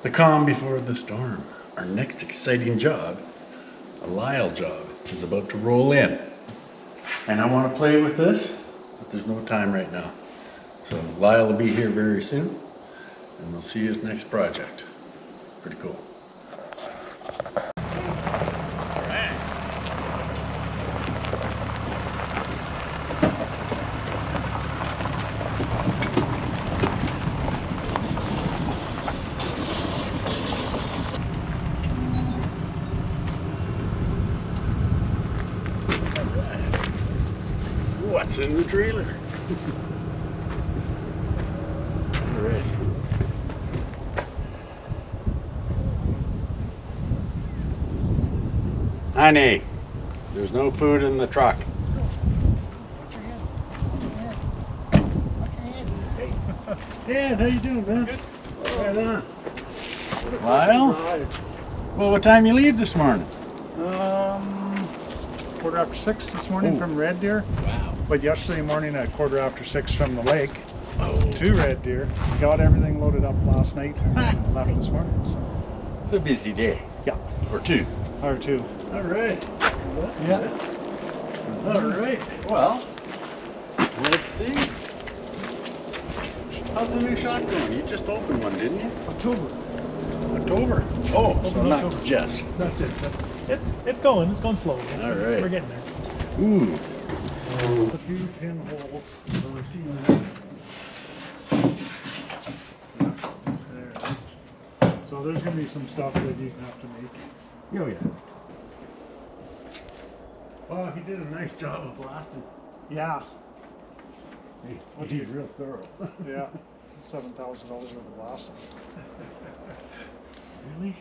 The calm before the storm. Our next exciting job, a Lyall job, is about to roll in. And I want to play with this, but there's no time right now. So Lyall will be here very soon, and we'll see his next project. Pretty cool. What's in the trailer? All right. Honey, there's no food in the truck. Dad, how you doing, man? Good. Right on. Lyall? Well, what time you leave this morning? 6:15 this morning from Red Deer. Wow. But yesterday morning at 6:15 from the lake Oh. to Red Deer. Got everything loaded up last night and left this morning. So. It's a busy day. Yeah. Or two. Or two. All right. Yeah. All right. Well, let's see. How's the new shot going? You just opened one, didn't you? October. October. Oh, so Opened not October. just. Not just. It's going slowly. All right. We're getting there. Ooh. A few pinholes. So we're seeing that. There. So there's going to be some stuff that you have to make. Oh yeah. Well, he did a nice job of blasting. Yeah. He's real thorough. Yeah. $7,000 worth of blasting. Really?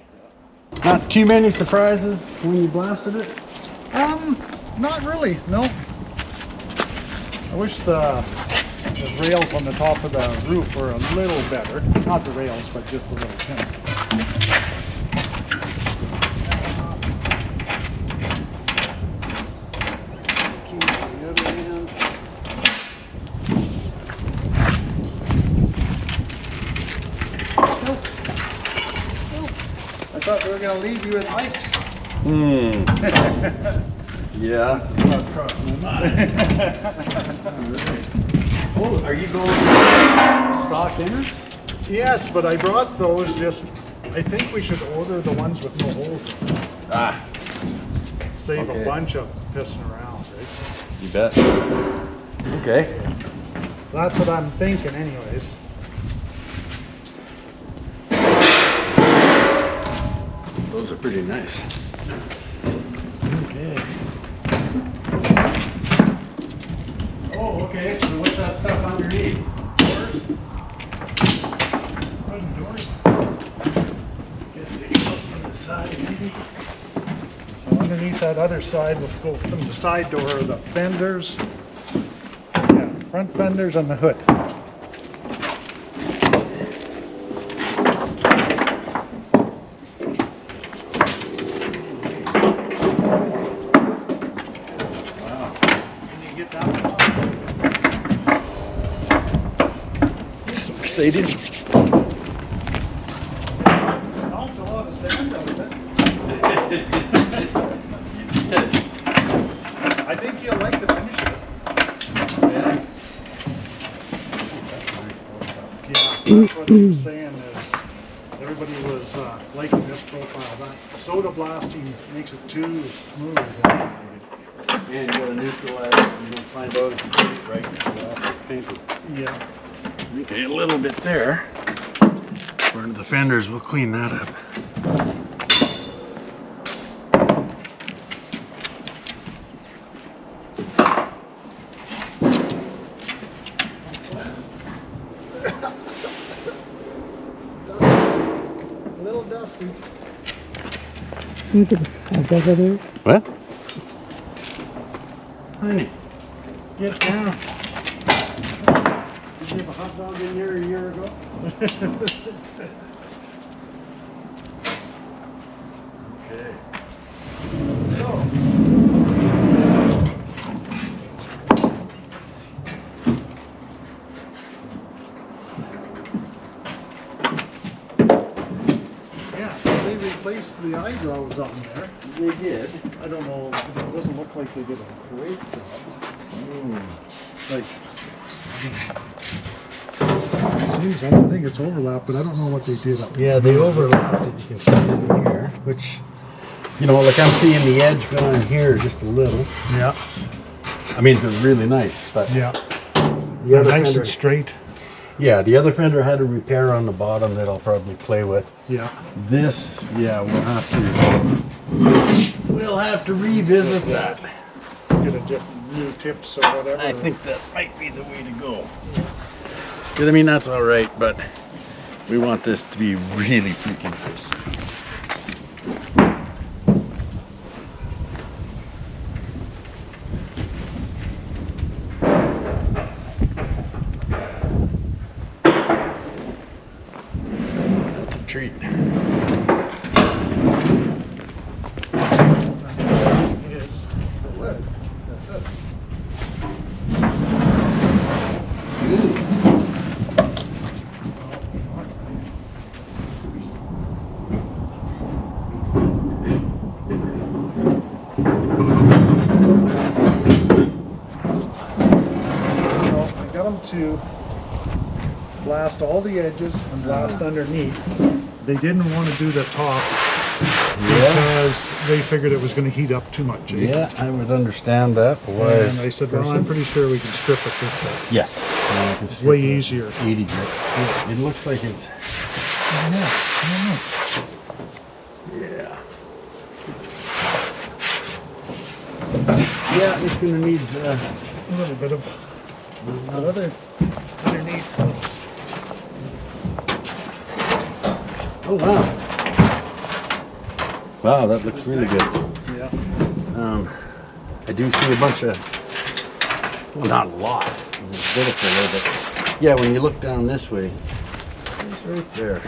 Not too many surprises when you blasted it? Not really, no. I wish the rails on the top of the roof were a little better. Not the rails, but just the little pin. I thought we were going to leave you with Mike's. Yeah. Not crossing my mind. Oh, are you going stock inners? Yes, but I brought those I think we should order the ones with no holes in them. Ah, Save Okay. a bunch of pissing around, right? you bet. Okay. That's what I'm thinking anyways. Those are pretty nice. Okay. Oh, okay. So what's that stuff underneath? Wooden doors. Guess they go from the side, maybe. So underneath that other side, we'll go from the side door, the fenders. Yeah, front fenders on the hood. Wow. Can you get that one? So excited. Knocked a lot of sand out of it. You did. I think you'll like the finish of it. Yeah. Yeah, that's what I'm saying is everybody was liking this profile. That soda blasting makes it too smooth. And you gotta neutralize it. You don't find out if you did it right after it's painted. Yeah. Okay, a little bit there. According to the fenders, we'll clean that up. A little dusty. What? Honey, get down. Did you have a hot dog in here a year ago? Okay. So. they replaced the eyebrows on there. They did. I don't know, it doesn't look like they did a great job. Like, it seems, I don't think it's overlapped, but I don't know what they did up Yeah, they overlapped it, you can see in here, which, you know, like I'm seeing the edge going here just a little. Yeah. I mean, they're really nice, but Yeah. the other Nice fender, and straight. yeah, the other fender had a repair on the bottom that I'll probably play with. Yeah. This, yeah, we'll have to revisit that. Get a different new tips or whatever. I think that might be the way to go. Because I mean, that's all right, but we want this to be really freaking nice. That's a treat. Is so I got them to blast all the edges and blast underneath. They didn't want to do the top because they figured it was going to heat up too much. Eh? Yeah, I would understand that. And I said, well, I'm pretty sure we can strip it with that. Yes. It's way easier. 80 grit. Yeah. It looks like it's. I Yeah. Yeah, it's gonna need. don't know. A little bit of other underneath. Oh wow. Wow, that looks really good. Yeah. I do see a bunch of. Well, not a lot. It's a bit of filler, but yeah, when you look down this way, it's right there.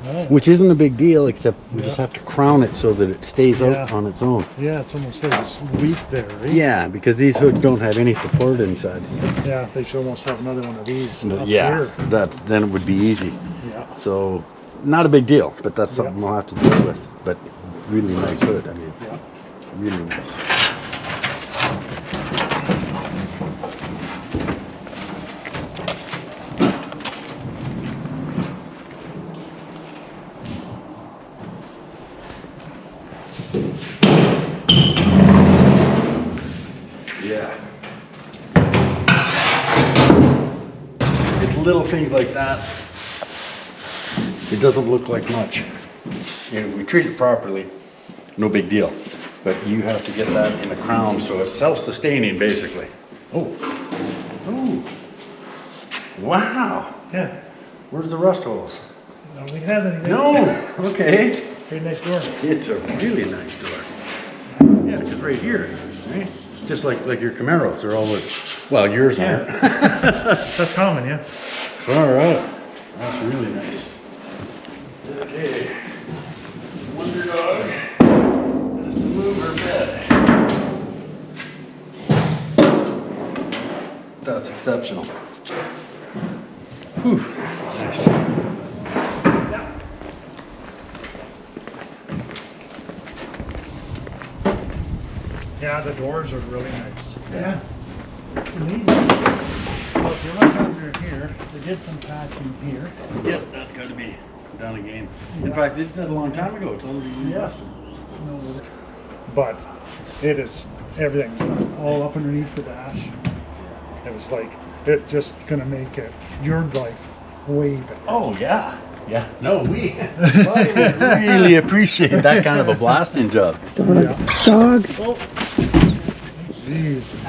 Oh. Which isn't a big deal, except we just have to crown it so that it stays out Yeah. on its own. Yeah, it's almost like it's weak there, right? Yeah, because these hoods don't have any support inside. Yeah, they should almost have another one of these up Yeah, here. that then it would be easy. Yeah. So, not a big deal, but that's something we'll have to deal with. But really nice hood. I mean, Yeah. really nice. Yeah. It's little things like that. It doesn't look like much. You know, we treat it properly, no big deal. But you have to get that in a crown so it's self-sustaining basically. Oh. Oh. Wow. Yeah. Where's the rust holes? No, we have any. No. Okay. Pretty nice door. It's a really nice door. Yeah, because right here, right? Just like your Camaros, they're always, well, yours aren't. That's common, yeah. All right. That's really nice. Okay. Wonder Dog has to move her bed. That's exceptional. Whew. Nice. Yeah, the doors are really nice. Yeah. It's amazing. Well, if you look under here, they did some patching here. Yep, that's got to be done again. In fact, they did that a long time ago. It's already invested. No, but it is, everything's all up underneath the dash. It was like, it's just gonna make it, your life way better. Oh, yeah. Yeah. No, we really appreciate that kind of a blasting job. Yeah. Dog. Oh. Jesus.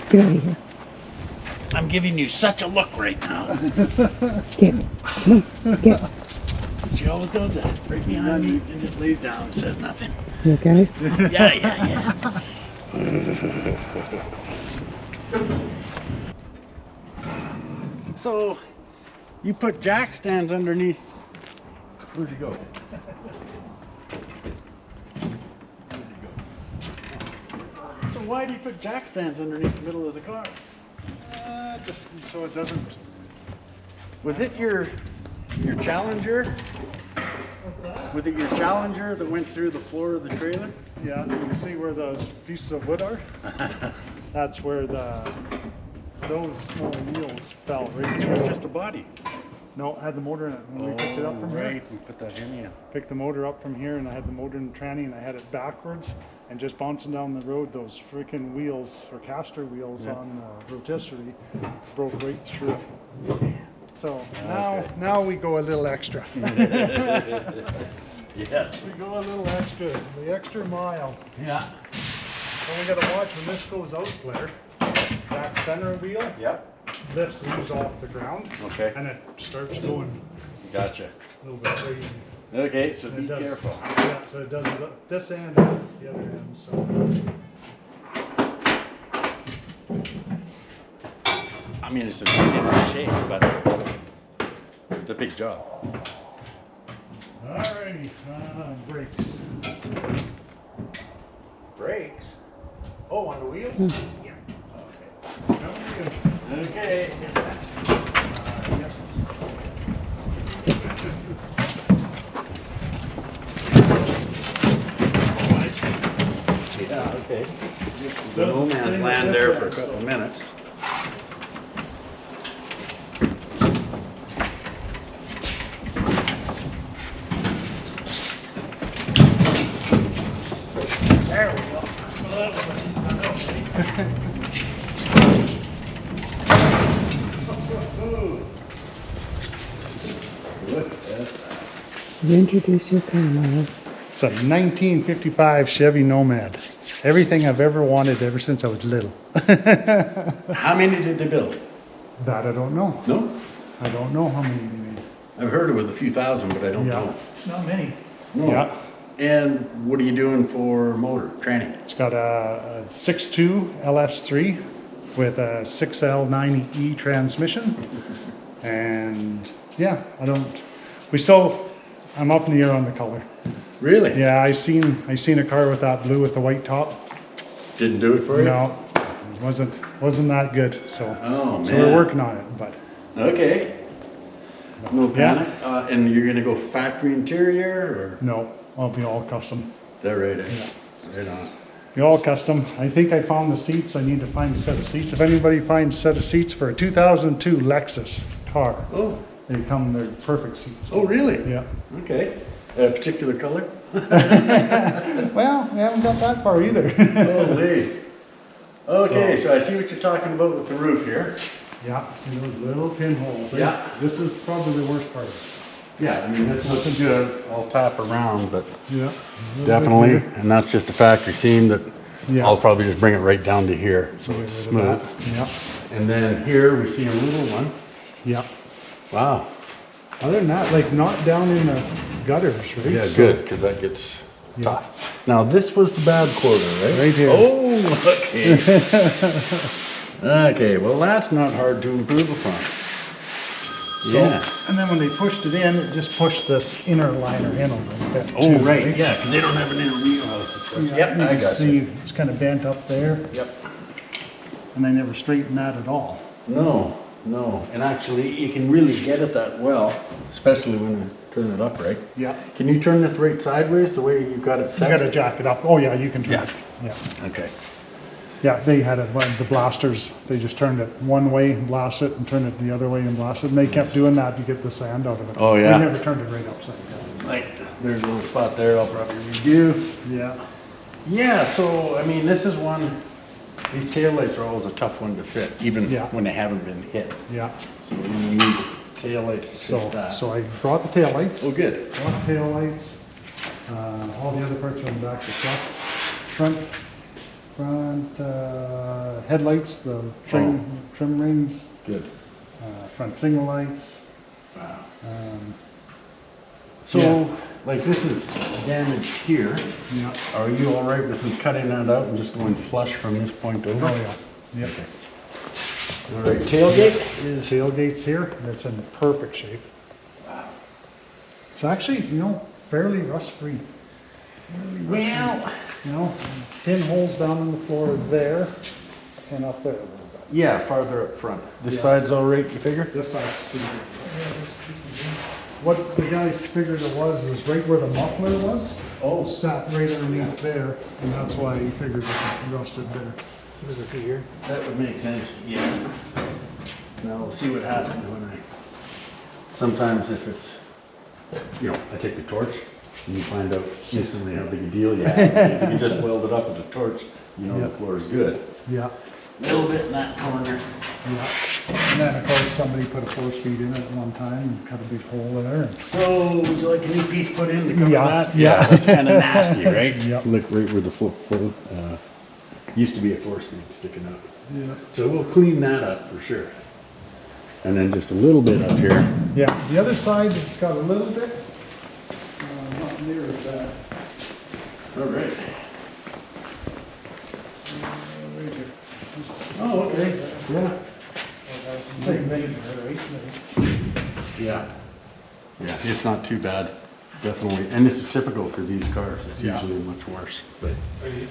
Get out of here. I'm giving you such a look right now. Get. Come on. Get. She always does that. Right behind me and just lays down and says nothing. You okay? Yeah, yeah, yeah. So, you put jack stands underneath. Where'd you go? So why do you put jack stands underneath the middle of the car? Just so it doesn't. Was it your your Challenger? What's that? Was it your Challenger that went through the floor of the trailer? Yeah, you can see where those pieces of wood are. That's where those small wheels fell right It was through. just a body. No, I had the motor in it. When we picked it up from here. Right, we put that in, yeah. Picked the motor up from here, and I had the motor in the tranny, and I had it backwards, and just bouncing down the road, those freaking wheels or caster wheels on the rotisserie broke right through it. So now we go a little extra. Yes. We go a little extra, the extra mile. Yeah. And we gotta watch when this goes out, Blair. That center wheel Yep. lifts these off the ground, Okay. and it starts going Gotcha. a little bit crazy. Okay, so And be it does, careful. Yeah, so it does this end and the other end. So I mean, it's a medium shape, but it's a big job. alrighty, brakes. Brakes? Oh, on the wheel? Yeah. Okay. Okay. Yes. Stick. Oh, I see. Yeah, okay. The no man's land there for a couple of minutes. There we go. So you introduce your car, Lyall. It's a 1955 Chevy Nomad. Everything I've ever wanted ever since I was little. How many did they build? That I don't know. No? I don't know how many they made. I've heard it was a few thousand, but I don't Yeah. know. Not many. No. Yeah. And what are you doing for motor training? It's got a 6.2 LS3 with a 6L9E transmission. And yeah, I'm up in the air on the color. Really? Yeah, I seen a car with that blue with the white top. Didn't do it for you? No, it wasn't that good. So, Oh, so man. we're working on it, but Okay. No Yeah. panic. And you're gonna go factory interior, or no, I'll be all custom. is that right? Right on. Be all custom. I think I found the seats. I need to find a set of seats. If anybody finds a set of seats for a 2002 Lexus car, Oh. they're perfect seats. Oh, really? Yeah. Okay. A particular color? Well, we haven't got that far either. Holy. Okay, so I see what you're talking about with the roof here. Yeah, see those little pinholes. Yeah. This is probably the worst part. Yeah, I mean, this looks good. I'll tap around, but Yeah. definitely, and that's just a factory seam that Yeah. I'll probably just bring it right down to here, so Get it's rid of smooth. that. Yeah. And then here we see a little one. Yeah. Wow. Other than that, like not down in the gutters, right? Yeah, So- good, because that gets Yeah. tough. Now, this was the bad quarter, right? Right here. Oh, okay. Okay, well, that's not hard to improve upon. So, Yeah. and then when they pushed it in, it just pushed this inner liner in a little bit. Oh, too, right, yeah, because they don't have an inner wheelhouse. Yeah, Yep, you I can got see you. it's kind of bent up there, Yep. and they never straightened that at all. No, no, and actually, you can really get it that well, especially when you turn it upright. Yeah. Can you turn this right sideways, the way you've got it You set? got to jack it up. Oh yeah, you can turn Yeah. it. Yeah. Okay. Yeah, they had it, the blasters, they just turned it one way, blast it, and turn it the other way and blast it, and they kept doing that to get the sand out of it. Oh, yeah. They never turned it right upside down. Like, there's a little spot there I'll probably redo. Yeah. Yeah, so, I mean, this is one, these taillights are always a tough one to fit, even Yeah. when they haven't been hit. Yeah. So you need taillights to So, fit that. so I brought the taillights. Oh, good. Brought the taillights. All the other parts are on the back of the truck. Front headlights, the trim rings, Good. front signal lights. Wow. Yeah. So, like, this is damaged here. Yeah. Are you all right with me cutting that out and just going flush from this point over? Oh, yeah. Yep. All right, tailgate is, Tailgate's here, and it's in perfect shape. It's actually, fairly rust-free. well, Pinholes down in the floor there, and up there a little bit. yeah, farther up front. This Yeah. side's all right, you figure? This side's pretty good. what the guys figured it was right where the muffler was. Oh. Sat right underneath there, and that's why he figured it rusted there. So there's a few here. That would make sense, yeah. Now we'll see what happens when sometimes if it's, I take the torch and you find out instantly how big a deal you have. If you can just weld it up with a torch, the floor is good. Yeah. A little bit in that corner. Yeah. And then of course somebody put a force feed in it at one time and cut a big hole there. And So, would you like a new piece put in to cover Yeah, that? yeah. That's kind of nasty, right? Yep. Look right where the used to be a force feed sticking up. yeah. So we'll clean that up for sure. And then just a little bit up here. Yeah. The other side, it's got a little bit. Not near as bad. All right. Right here. Oh, okay. Yeah. Same thing there, right? Yeah. Yeah, it's not too bad. Definitely. And this is typical for these cars. It's Yeah. usually much worse. But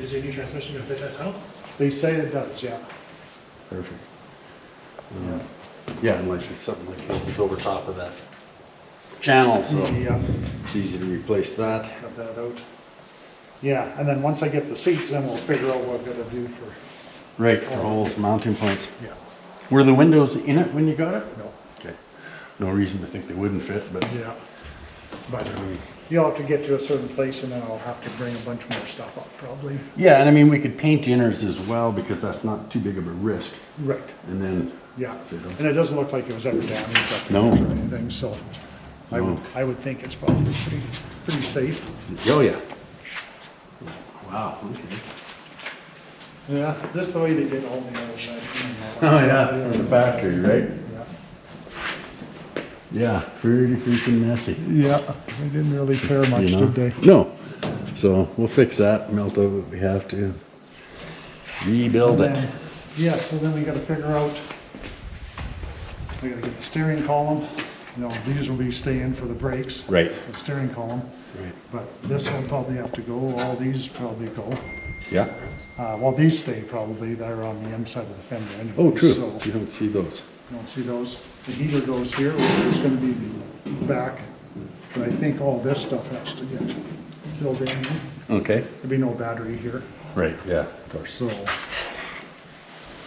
Is your new transmission gonna fit that tunnel? They say it does, yeah. perfect. Yeah, unless it's something like this is over top of that channel, so Yeah. it's easy to replace that. Cut that out. Yeah, and then once I get the seats, then we'll figure out what we're gonna do for, Right, for holes, mounting points. yeah. Were the windows in it when you got it? No. Okay. No reason to think they wouldn't fit, but Yeah. But you'll have to get to a certain place and then I'll have to bring a bunch more stuff up probably. yeah, and I mean, we could paint inners as well because that's not too big of a risk. Right. And then, Yeah, Fit 'em. and it doesn't look like it was ever damaged up No. there or anything, so No. I would think it's probably pretty safe. oh yeah. Wow, okay. Yeah, this is the way they did all the others. Oh yeah, from the factory, right? Yeah. Yeah, pretty freaking messy. Yeah, they didn't really care much, You know? did they? No. So we'll fix that, melt over what we have to. Rebuild And it. then- Yeah, so then we gotta figure out, we gotta get the steering column, these will be staying for the brakes. Right. The steering column, Right. but this will probably have to go, all these probably go. Yeah. Well, these stay probably, they're on the inside of the fender anyway. Oh, true. So, You don't see those. you don't see those. The heater goes here, there's gonna be the back, but I think all this stuff has to get filled in. Okay. There'll be no battery here, Right, yeah, of course. so.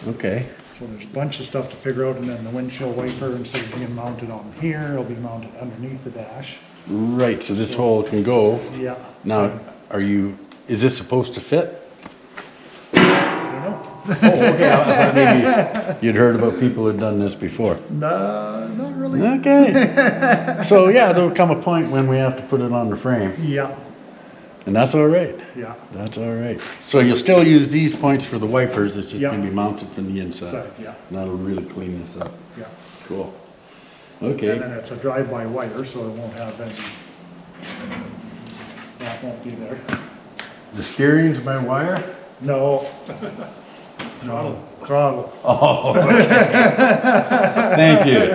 Okay. So there's a bunch of stuff to figure out, and then the windshield wiper, instead of being mounted on here, it'll be mounted underneath the dash. Right, so this hole can go. Yeah. Now, is this supposed to fit? I don't know. Oh, okay. I thought maybe you'd heard about people who'd done this before. No, not really. Okay. So yeah, there'll come a point when we have to put it on the frame, Yeah, and that's all right. yeah. That's all right. So you'll still use these points for the wipers, it's just Yeah. gonna be mounted from the inside. Side, yeah. And that'll really clean this up. Yeah. Cool. And Okay. then it's a drive-by wire, so it won't have any, that won't be there. The steering's by wire? No. No, throttle. Oh, okay. Thank you.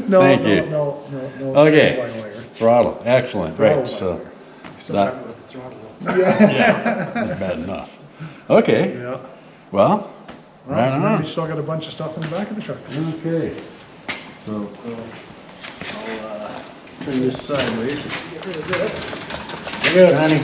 No, Thank no, you. no, no, no. Okay. Drive-by wire. Throttle, excellent, Throttle right, by so, wire. So That- happy with the throttle. yeah, that's bad enough. Okay, Yeah. well, right Well, and then on. we still got a bunch of stuff in the back of the truck. Okay, so, I'll, turn this sideways. Get rid of this. Good, honey.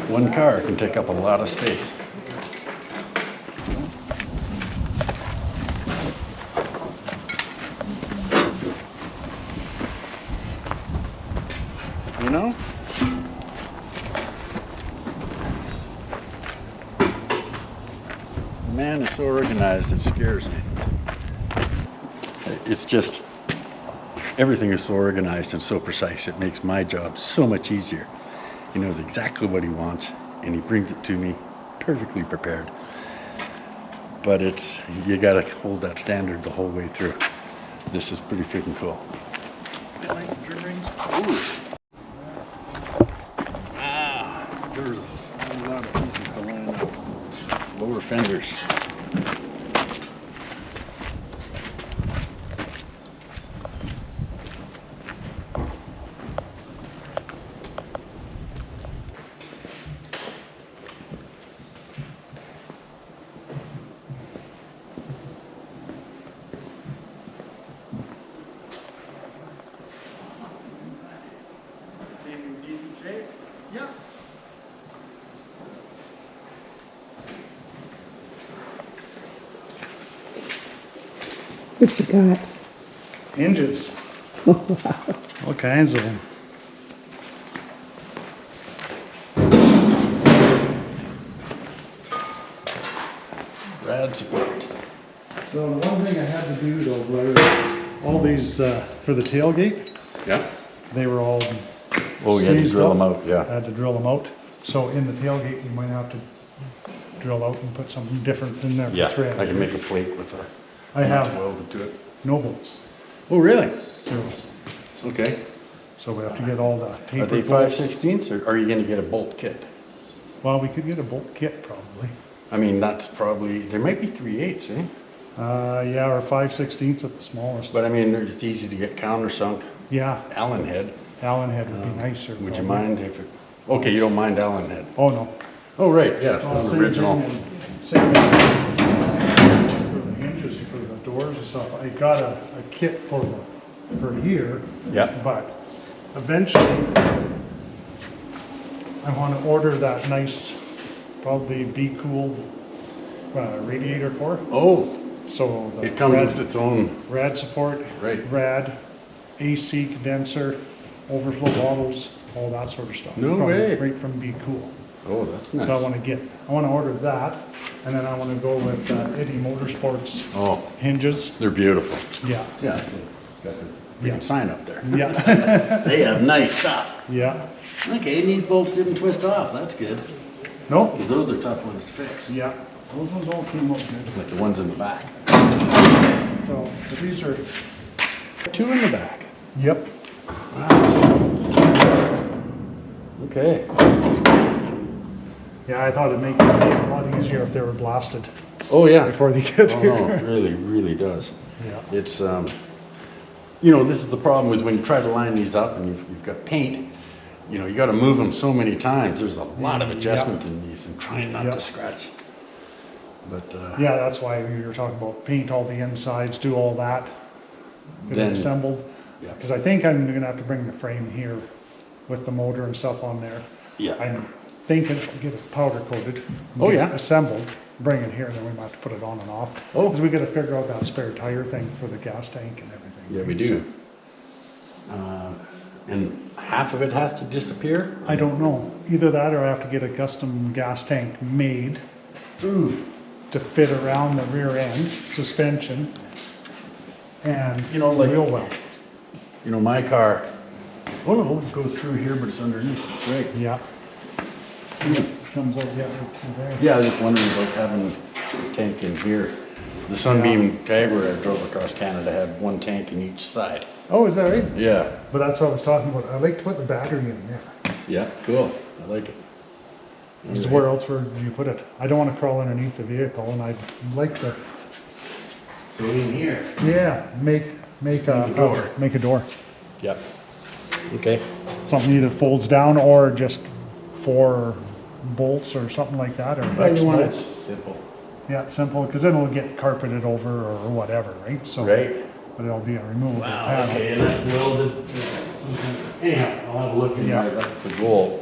One car can take up a lot of space. You know? The man is so organized it scares me. It's just, everything is so organized and so precise. It makes my job so much easier. He knows exactly what he wants and he brings it to me perfectly prepared. But you gotta hold that standard the whole way through. This is pretty freaking cool. There's a lot of pieces to line up. Lower fenders. What you got? Hinges. All kinds of them. Rad support. So the one thing I had to do though, Blair, all these, for the tailgate, Yeah. they were all Oh, you had to seized drill up. them out, I yeah. had to drill them out. So in the tailgate, you might have to drill out and put something different in there. for Yeah, thread. I can make a plate with a. I have welded to it. no bolts. Oh, really? So, Okay. so we have to get all the Are they tapered bolts. 5/16 or are you gonna get a bolt kit? Well, we could get a bolt kit probably. I mean, that's probably, there might be 3/8, eh? Yeah, or 5/16 at the smallest. But I mean, it's easy to get countersunk Yeah, Allen head. Allen head would be nicer. Would you probably. mind if it, okay, you don't mind Allen head? Oh, no. Oh, right, yeah, it's Well, not same original. thing and- same thing for the hinges, for the doors and stuff. I got a kit for here, Yeah, but eventually I want to order that nice, probably Be Cool radiator core. oh, So the it comes rad, with its own, rad support, right. rad, AC condenser, overflow bottles, all that sort of stuff. No From- way. Right from Be Cool. Oh, that's So I nice. want to order that, and then I want to go with Eddie Motorsports Oh, hinges. they're beautiful. Yeah, Yeah, got the big Yeah. sign up there. yeah, They have nice stuff. yeah. Okay, and these bolts didn't twist off, that's good. No, 'Cause those are tough ones to fix. yeah, those ones all came out good. Like the ones in the back. So, but these are, Two in the back. yep, Okay. yeah, I thought it'd make life a lot easier if they were blasted Oh, yeah. before they get Oh, here. no, it really, really does. Yeah, It's, you know, this is the problem with when you try to line these up and you've got paint, you know, you gotta move them so many times. There's a lot of adjustment in these and trying not Yeah. to scratch. But, yeah, that's why we were talking about paint all the insides, do all that, get Then- it assembled. yeah. Because I think I'm gonna have to bring the frame here with the motor and stuff on there. Yeah. I'm thinking get it powder coated. Oh, get yeah. it assembled, bring it here, and then we might have to put it on and off. Oh. Because we gotta figure out that spare tire thing for the gas tank and everything. Yeah, we do. And half of it has to disappear? I don't know. Either that or I have to get a custom gas tank made to fit around the rear end, suspension, and You know, like- wheel well. You know, my car, oh no, it goes through here, but it's underneath, that's right. Yeah. Comes out, yeah, right through there. Yeah, I was just wondering about having a tank in here. The Sunbeam Jaguar I drove across Canada had one tank in each side. Oh, is that right? Yeah. But that's what I was talking about. I like to put the battery in there. Yeah, cool. I like it. This is where else would you put it? I don't want to crawl underneath the vehicle, and I'd like to, So in here. yeah, make a door. make a door. Yep. Okay. Something either folds down or just 4 bolts or something like that, or Well, X you want it bolts. simple. Yeah, simple, because then it'll get carpeted over or whatever, right? So, Right. but it'll be a removable Wow, panel. okay, and that's welded. Anyhow, I'll have a look in Yeah. there, that's the goal.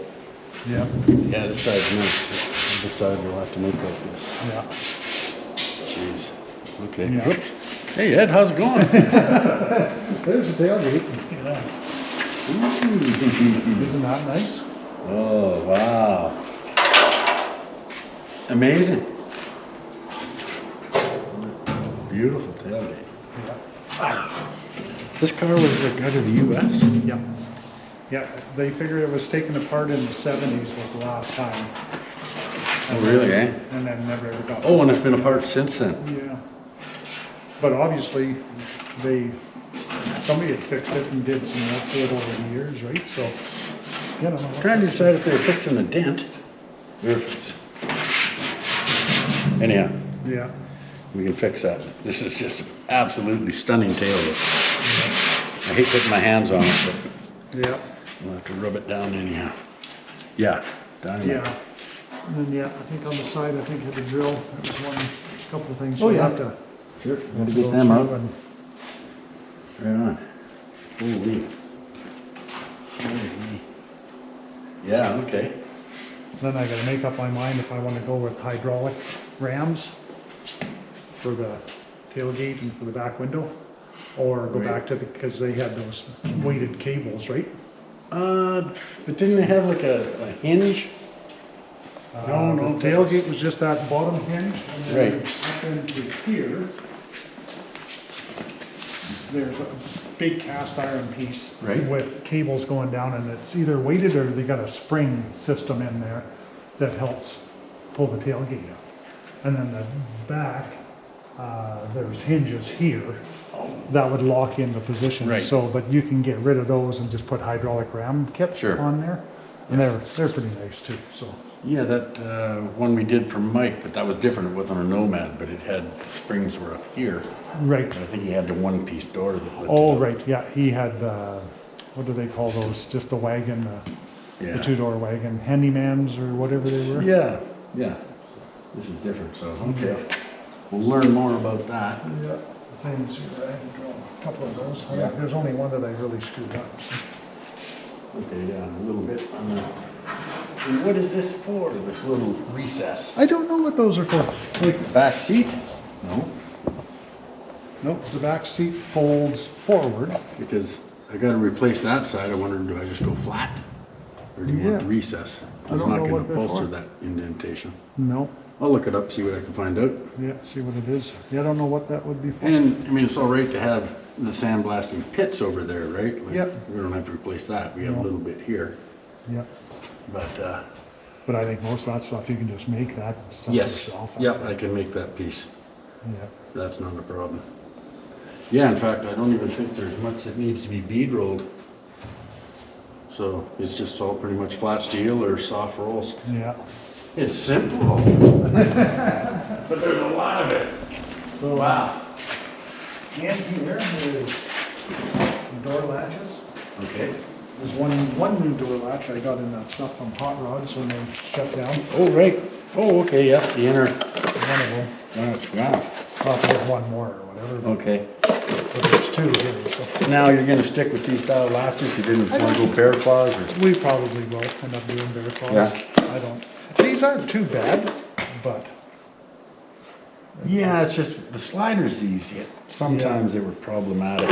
Yeah, Yeah, this side's nice. This side we'll have to make like this. yeah. Jeez. Okay. Yeah. Whoops. Hey Ed, how's it going? There's the tailgate. Isn't that nice? Oh, wow. Amazing. Beautiful tailgate. Yeah. This car was like out of the US? Yeah. Yeah, they figured it was taken apart in the 70s was the last time. Oh, really, eh? And then never ever got. Oh, and it's been apart since then. Yeah. But obviously, somebody had fixed it and did some work to it over the years, right? So, yeah, I don't know. I'm trying to decide if they're fixing a dent. Or if it's... Anyhow, Yeah. we can fix that. This is just an absolutely stunning tailgate. I hate putting my hands on it, but Yeah. I'll have to rub it down anyhow. Yeah, dynamite. Yeah. And then, yeah, I think on the side, I think had to drill, that was one, couple of things. Oh, you yeah. have to Sure, gotta go get them through out. and- Right on. Holy. Yeah, okay. Then I gotta make up my mind if I wanna go with hydraulic rams for the tailgate and for the back window? Or go back to the, because they had those weighted cables, right? But didn't they have like a hinge? No, the tailgate was just that bottom hinge. And then Right. up into here, there's a big cast iron piece. Right. With cables going down, and it's either weighted or they got a spring system in there that helps pull the tailgate up. And then the back, there's hinges here that would lock into position. Right. So, but you can get rid of those and just put hydraulic ram kit Sure. on there. And they're pretty nice too, so. Yeah, that one we did for Mike, but that was different. It wasn't a Nomad, but it had springs were up here. Right. I think he had the one-piece door that lifted Oh, up. right, yeah, he had, what do they call those? Just the wagon, Yeah. the two-door wagon, handymans or whatever they were? Yeah, yeah. This is different, so, okay. We'll learn more about that. Yeah. Same as your wagon, a couple of those. Yeah. There's only one that I really screwed up. So. Okay, yeah, a little bit on that. And what is this for, this little recess? I don't know what those are for. Like, The back seat? No, nope, 'cause the back seat folds forward. because I gotta replace that side. I wondered, do I just go flat? Or do you want the Yeah. recess? I It's don't not know gonna what they're bolster for. that indentation. No, I'll look it up, see what I can find out. yeah, see what it is. Yeah, I don't know what that would be for. And, I mean, it's all right to have the sandblasting pits over there, right? Like, Yep. We don't have to replace that. We have a No. little bit here, Yeah, but, but I think most of that stuff you can just make that stuff yes, yourself. yep, I can make that piece. Yeah. That's not a problem. Yeah, in fact, I don't even think there's much that needs to be bead rolled. So it's just all pretty much flat steel or soft rolls. Yeah. It's simple. But there's a lot of it. So, Wow. and here is the door latches. Okay. There's one new door latch I got in that stuff from Hot Rods when they shut down. Oh, right. Oh, okay, yeah, the inner. One of them. Wow. I'll have to get one more or whatever, Okay. but there's two here, so. Now you're gonna stick with these style latches? You didn't want to go bear claws or? We probably will end up doing bear claws. Yeah. I don't, these aren't too bad, but. Yeah, it's just the sliders easy. Sometimes they were problematic.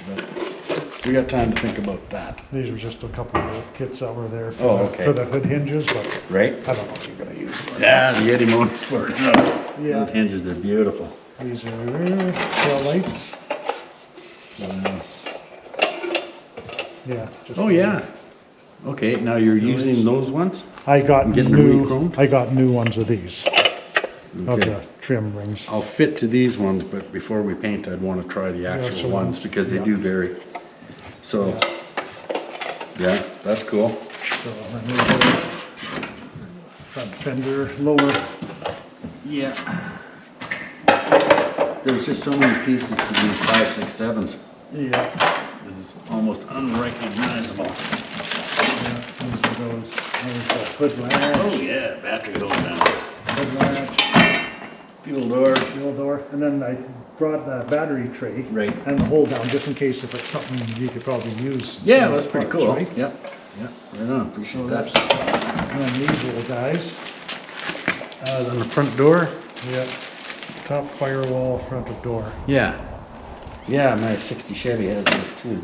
But we got time to think about that. These were just a couple of kits that were there Oh, for, okay. for the hood hinges, but Right? I don't know if you're gonna use them. Yeah, the Yeti motors for it. Yeah. Those hinges, they're beautiful. These are tail lights. Yeah. just- Oh, yeah. Okay, now you're using those ones? I got And getting them new, re-chromed? I got new ones of these, of Okay. the trim rings. I'll fit to these ones, but before we paint, I'd want to try the actual actual ones ones, because they yeah. do vary. So, yeah, that's cool. So, and these are front fender, lower. Yeah. There's just so many pieces to these 5, 6, 7s. Yeah. It's almost unrecognizable. Yeah, these are those, there's the hood latch, Oh yeah, battery hold down. hood latch, Fuel door. fuel door, and then I brought the battery tray. Right. And the hold down, just in case if it's something you could probably use. Yeah, in that's pretty parts, cool. right? Yep, yep, right on, appreciate So that. that's, and then these little guys. On the front door? Yep. Top firewall, front of door. Yeah. Yeah, my 60 Chevy has this too.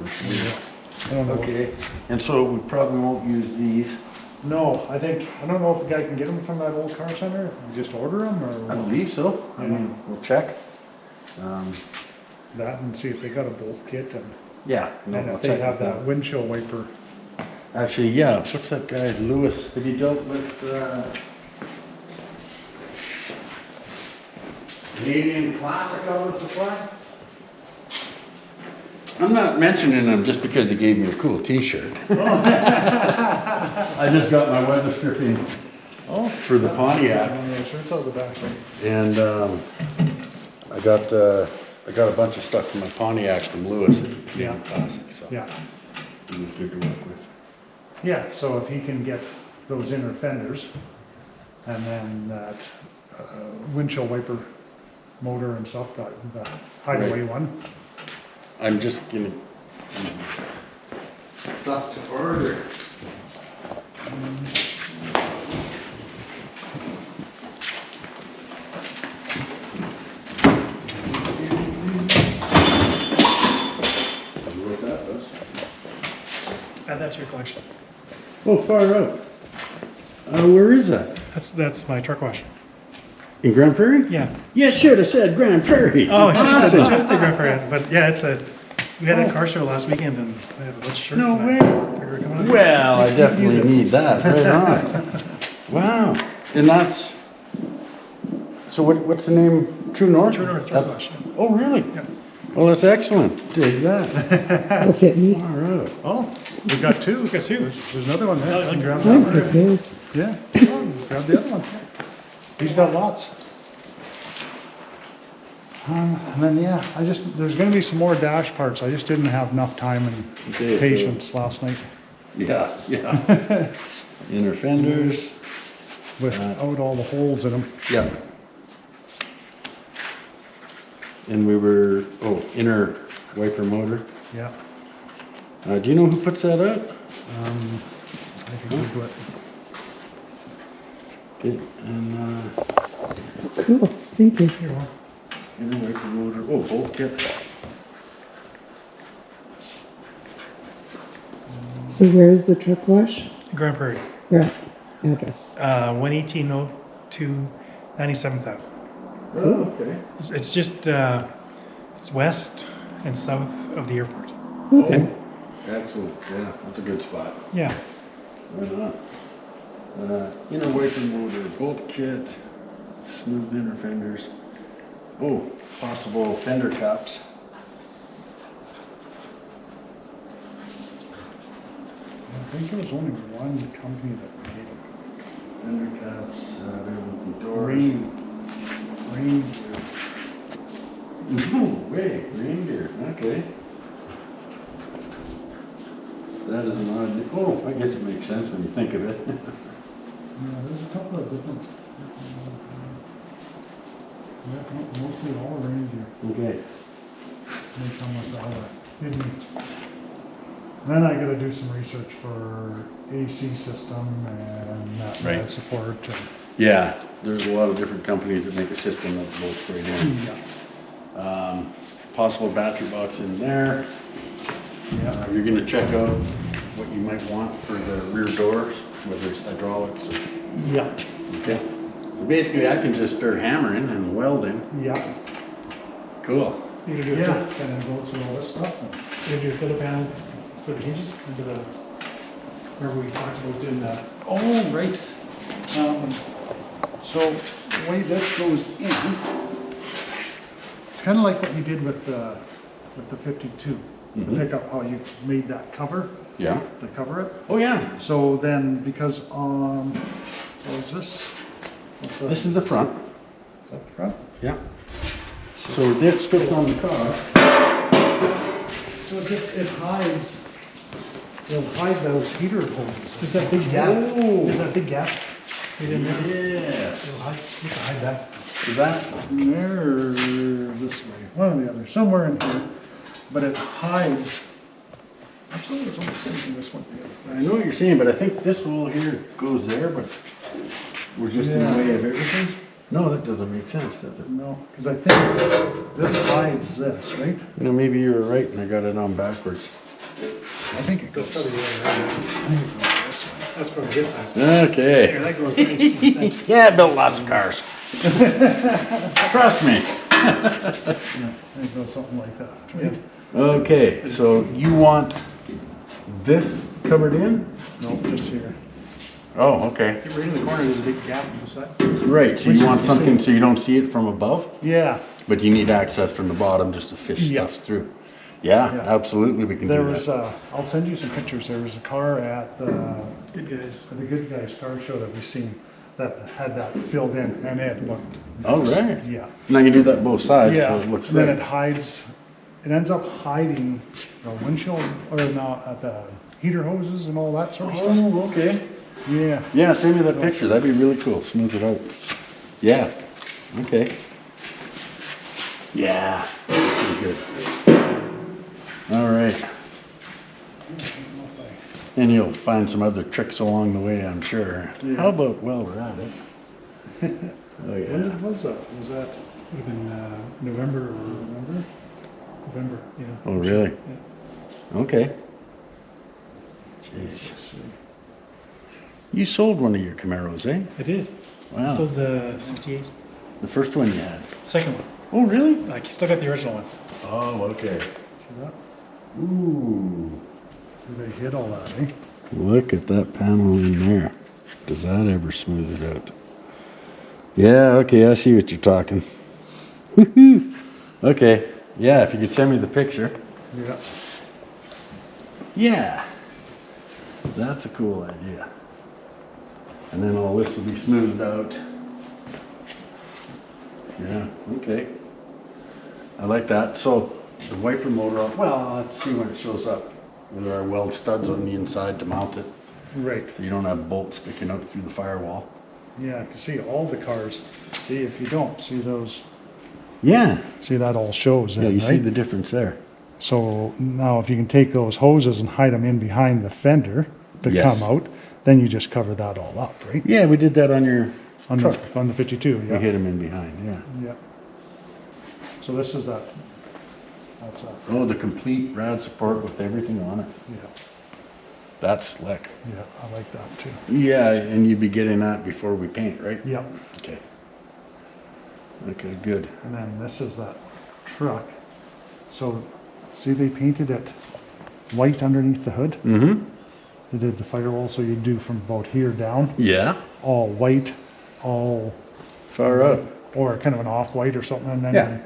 I don't know. Okay, and so we probably won't use these. No, I don't know if a guy can get them from that old car center, if we just order them I or believe so. I mean, we'll check. that and see if they got a bolt kit and, Yeah. no, and I'll if they check have with that them. windshield wiper. Actually, yeah, what's that guy, Lewis? Have you dealt with, Canadian Classic Auto Supply? I'm not mentioning them just because he gave me a cool t-shirt. I just got my weather stripping for the Pontiac. Yeah, shirts out the back side. And I got a bunch of stuff from my Pontiac from Lewis at Yeah. Canadian Classic, so Yeah, it was good to work with. yeah, so if he can get those inner fenders and then that windshield wiper motor and stuff, the hideaway Right. one. I'm just gonna stuff to order. that's your collection. Oh, far out. Where is that? That's my truck wash. In Grand Prairie? Yeah. You should have said Grand Prairie. Oh, I Awesome. should have said Grand Prairie, but yeah, we had a car show last weekend and I have a bunch of shirts. No and way. I figured we're coming up. Well, I Use definitely it. need that. Right on. Wow. And that's, so what's the name? True North? True North Truck That's- Wash. Oh, really? Yeah. Well, that's excellent. Dig that. Will fit me. All right. Oh, we got two. Got two. There's another one there. Oh, you can grab I'll that. take his. Yeah, oh, grab the other one. He's got lots. And then, yeah, there's gonna be some more dash parts. I just didn't have enough time and Okay, so- patience last night Yeah, yeah. Inner fenders. without all the holes in them. Yeah. And we were, inner wiper motor. Yeah, Do you know who puts that up? I can Google it. Okay, and, Cool. Thank you. You're welcome. inner wiper motor, bolt kit. So where's the truck wash? Grand Prairie. Where at? Address. 11802 97th Ave. Oh, okay. It's just, it's west and south of the airport. Okay. Excellent, yeah, that's a good spot. Yeah. Right on. Inner wiper motor, bolt kit, smooth inner fenders. Oh, possible fender caps. I think there was only one company that made them. Fender caps, available doors. Rain. No way, reindeer, okay. That is an odd, I guess it makes sense when you think of it. Yeah, there's a couple of different. Yeah, mostly all reindeer. Okay. They come with all that hidden. Then I gotta do some research for AC system and that Right. support and. Yeah, there's a lot of different companies that make a system that bolts right in. Yeah. Possible battery box in there. Yeah. You're gonna check out what you might want for the rear doors, whether it's hydraulics or, Yeah. okay. So basically, I can just start hammering and welding. Yeah. Cool. You're gonna do a Yeah. fit- And then go through all this stuff. And you're gonna do a fiddle panel for the hinges into the, remember we talked about doing that? Oh, right. So the way this goes in, it's kind of like what you did with the 52. The Mhm. pickup, how you made that cover Yeah. to cover it. Oh, yeah. So then, because what is this? What's that? This is the front. Is that the front? Yeah. So this fits on the car. So it hides, it'll hide those heater hoses. There's that big gap. Oh. There's that big gap. Right in there. Yes. It'll hide, you can hide that. Is that? There, this way, one or the other, somewhere in here, but it hides. Actually, I was almost thinking this went the other I know what you're saying, but I think this hole here goes there, but we're just in the way of everything. No, that doesn't make sense, does it? No, because I think this hides this, right? You know, maybe you were right and I got it on backwards. I think it goes. That's probably the other way. I think it goes this way. That's probably this side. Okay. Here, that goes, that makes more sense. Yeah, I built lots of cars. Trust me. Yeah, I think it goes something like that, right? Okay, so you want this covered in? No, just here. Oh, okay. Right in the corner, there's a big gap on both sides. Right, so you want something so you don't see it from above, Yeah, but you need access from the bottom just to fish Yeah. stuff through. Yeah, Yeah. absolutely, we can there do was, that. I'll send you some pictures. There was a car at Good guys. the Good Guys car show that we seen that had that filled in and it looked. Oh, right. Yeah. Now you do that both sides, Yeah, so it looks and then right. it hides, it ends up hiding the windshield, or no, the heater hoses and all that sort of stuff. Oh, okay. Yeah, Yeah, send me that picture, that'd be really cool, smooth it out. Yeah, okay. Yeah, that's pretty good. All right, and you'll find some other tricks along the way, I'm sure. Yeah. How about while we're at it? Oh, when yeah. was that? Was that Would have been November or November? November, yeah. Oh, really? Yeah. Okay. Jeez. You sold one of your Camaros, eh? I did. Wow. I sold the 68. The first one you had. Second one. Oh, really? I still got the original one. Oh, okay. See that? Ooh. They hit all that, eh? Look at that panel in there. Does that ever smooth it out? Yeah, okay, I see what you're talking. Woohoo! Okay, yeah, if you could send me the picture. Yeah. Yeah. That's a cool idea. And then all this will be smoothed out. Yeah, okay. I like that. So the wiper motor, well, let's see when it shows up. There are weld studs on the inside to mount it. Right. So you don't have bolts sticking out through the firewall. Yeah, you can see all the cars. See, if you don't, see those, Yeah. see that all shows Yeah, in, you see right? the difference there. So now if you can take those hoses and hide them in behind the fender to Yes. come out, then you just cover that all up, right? Yeah, we did that on your On truck. on the 52, We yeah. hit them in behind, yeah. Yeah. So this is that. That's that. Oh, the complete rad support with everything on it. Yeah, That's slick. yeah, I like that too. Yeah, and you'd be getting that before we paint, right? Yeah. Okay. Okay, good. And then this is that truck. So, see they painted it white underneath the hood? Mm-hmm. They did the firewall, so you do from about here down, Yeah. all white, all, Far up. or kind of an off-white or something, and then, Yeah.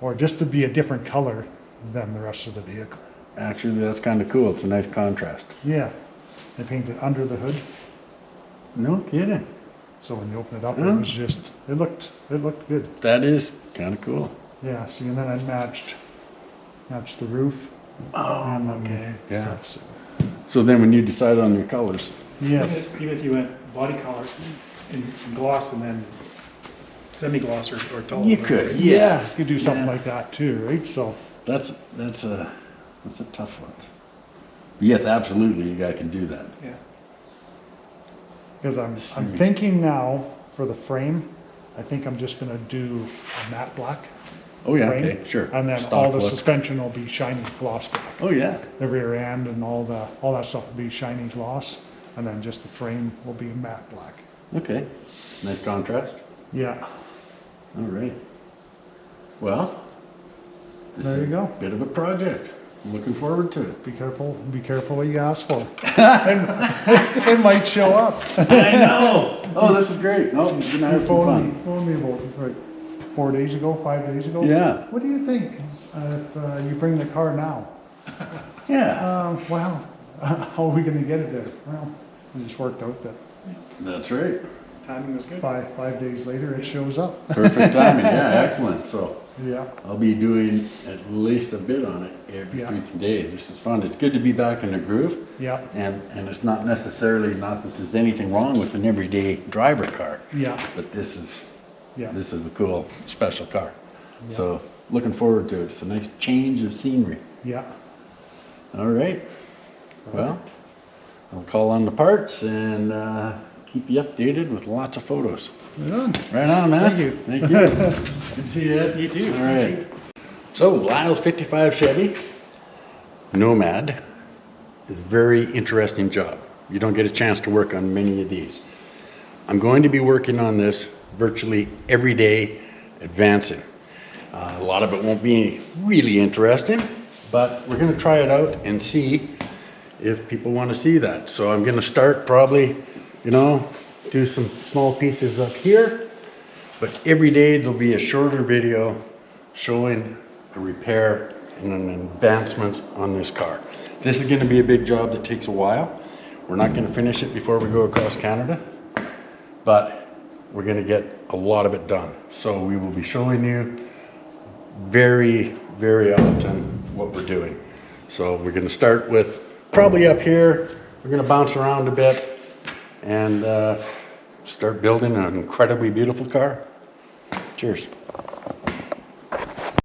or just to be a different color than the rest of the vehicle. Actually, that's kind of cool. It's a nice contrast. Yeah, they painted under the hood, No kidding. so when you open it up, Oh. it was just, it looked good. That is kind of cool. Yeah, see, and then it matched the roof. Oh, and okay. Yeah. stuff, so- So then when you decide on your colors, Yes, Even if you went body color in gloss and then semi-gloss or dull. you could. yeah, you could do something Yeah. like that too, right? So, That's a tough one. Yes, absolutely. You guys can do that. Yeah. because I'm thinking now for the frame, I think I'm just gonna do a matte black. Oh yeah. frame, Okay. Sure. And then Stock all the look. suspension will be shiny gloss black. Oh yeah. The rear end and all that stuff will be shiny gloss, and then just the frame will be matte black. Okay. Nice contrast. Yeah, All right. Well, this there is you go. a bit of a project. I'm looking forward to it. Be careful what you ask for. It might show up. I know. Oh, this is great. No, you're gonna have some fun. Phoned me about, like, 4 days ago, 5 days ago. Yeah. What do you think if you bring the car now? Yeah. Well, how are we gonna get it there? Well, it just worked out that That's right. Timing was good. five days later, it shows up. Perfect timing. Yeah, excellent. So Yeah, I'll be doing at least a bit on it every Yeah. 3 days. This is fun. It's good to be back in the groove. yeah, And it's not necessarily, not that there's anything wrong with an everyday driver car, yeah, but this is yeah. a cool, special car. So looking forward to it. It's a nice change of scenery. Yeah. All right. Well, I'll call on the parts and keep you updated with lots of photos. Right on. Right on, man. Thank you. Thank you. Good to see you, Ed. You too. All right. So Lyall's 55 Chevy Nomad is a very interesting job. You don't get a chance to work on many of these. I'm going to be working on this virtually every day, advancing. A lot of it won't be really interesting, but we're going to try it out and see if people want to see that. So I'm going to start probably, do some small pieces up here, but every day there'll be a shorter video showing a repair and an advancement on this car. This is going to be a big job that takes a while. We're not going to finish it before we go across Canada, but we're going to get a lot of it done. So we will be showing you very, very often what we're doing. So we're going to start with probably up here. We're going to bounce around a bit and start building an incredibly beautiful car. Cheers.